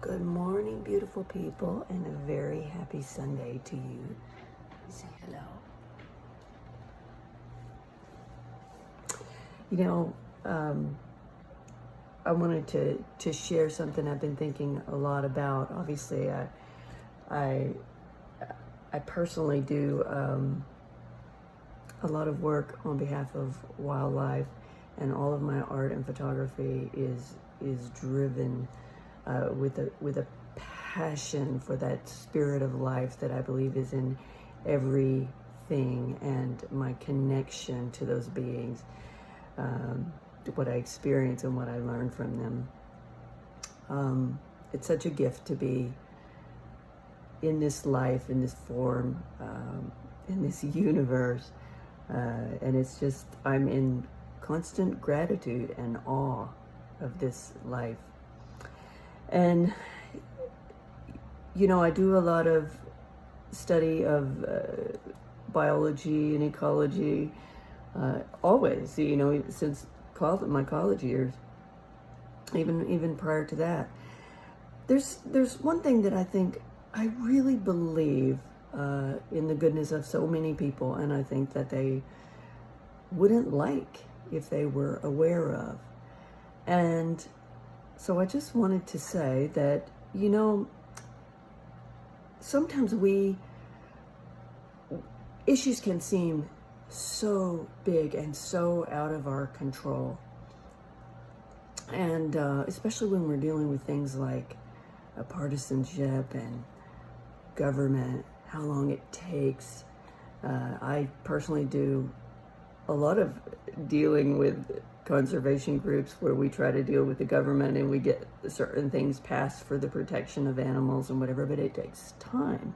Good morning, beautiful people, and a very happy Sunday to you. Say hello. You know, I wanted to share something I've been thinking a lot about. Obviously, I personally do a lot of work on behalf of wildlife, and all of my art and photography is driven with a passion for that spirit of life that I believe is in everything, and my connection to those beings, what I experience and what I learn from them. It's such a gift to be in this life, in this form, in this universe, and it's just, I'm in constant gratitude and awe of this life. And, you know, I do a lot of study of biology and ecology, always, you know, since my college years, even prior to that. There's one thing that I think, I really believe in the goodness of so many people, and I think that they wouldn't like if they were aware of. And so I just wanted to say that, you know, sometimes issues can seem so big and so out of our control. And especially when we're dealing with things like partisanship and government, how long it takes. I personally do a lot of dealing with conservation groups where we try to deal with the government and we get certain things passed for the protection of animals and whatever, but it takes time.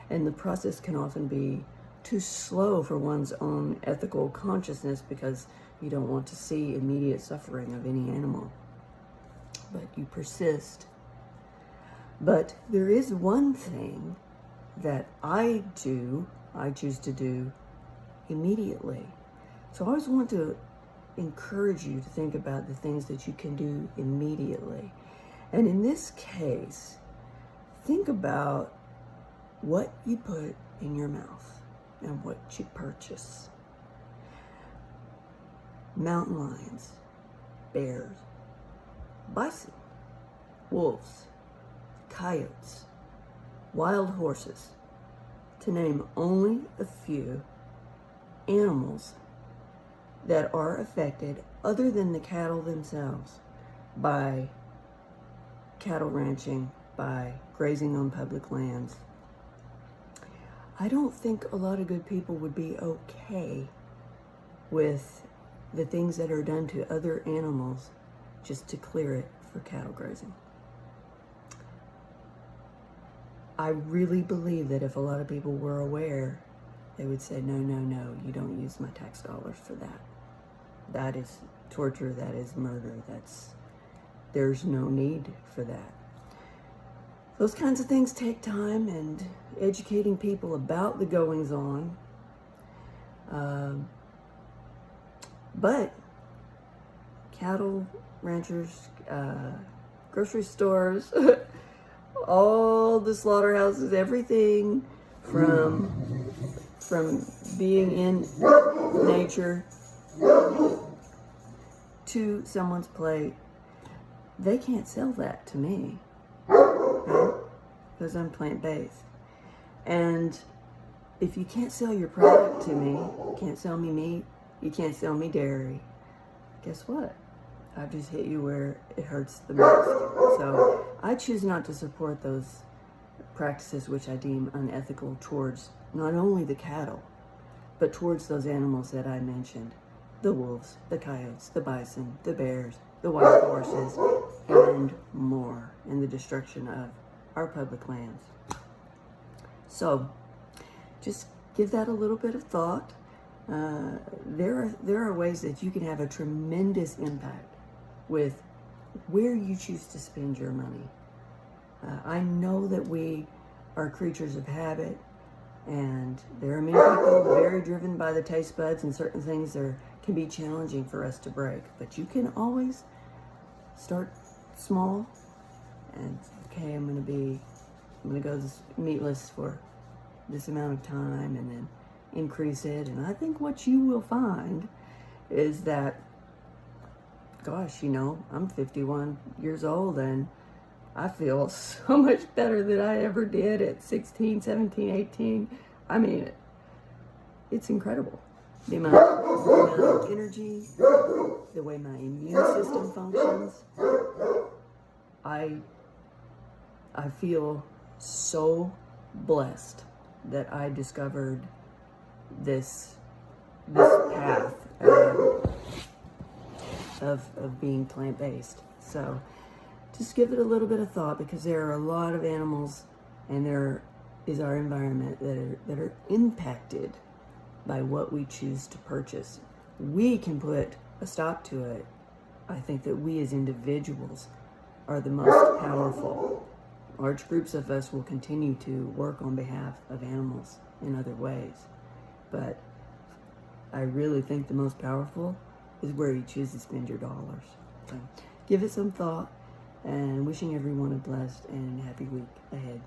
And the process can often be too slow for one's own ethical consciousness because you don't want to see immediate suffering of any animal. But you persist. But there is one thing that I choose to do immediately. So I always want to encourage you to think about the things that you can do immediately. And in this case, think about what you put in your mouth and what you purchase. Mountain lions, bears, bison, wolves, coyotes, wild horses, to name only a few animals that are affected, other than the cattle themselves, by cattle ranching, by grazing on public lands. I don't think a lot of good people would be okay with the things that are done to other animals just to clear it for cattle grazing. I really believe that if a lot of people were aware, they would say, no, you don't use my tax dollars for that. That is torture, that is murder, there's no need for that. Those kinds of things take time, and educating people about the goings on. But cattle ranchers, grocery stores, all the slaughterhouses, everything from being in nature to someone's plate, they can't sell that to me, right? Because I'm plant-based. And if you can't sell your product to me, you can't sell me meat, you can't sell me dairy, guess what? I've just hit you where it hurts the most. So I choose not to support those practices which I deem unethical towards not only the cattle, but towards those animals that I mentioned. The wolves, the coyotes, the bison, the bears, the wild horses, and more, in the destruction of our public lands. So just give that a little bit of thought. There are ways that you can have a tremendous impact with where you choose to spend your money. I know that we are creatures of habit, and there are many people very driven by the taste buds, and certain things can be challenging for us to break. But you can always start small and okay, I'm gonna go this meatless for this amount of time and then increase it. And I think what you will find is that, gosh, I'm 51 years old and I feel so much better than I ever did at 16, 17, 18. I mean, it's incredible. The amount of energy, the way my immune system functions. I feel so blessed that I discovered this path of being plant-based. So just give it a little bit of thought, because there are a lot of animals, and there is our environment that are impacted by what we choose to purchase. We can put a stop to it. I think that we as individuals are the most powerful. Large groups of us will continue to work on behalf of animals in other ways. But I really think the most powerful is where you choose to spend your dollars. So give it some thought, and wishing everyone a blessed and happy week ahead.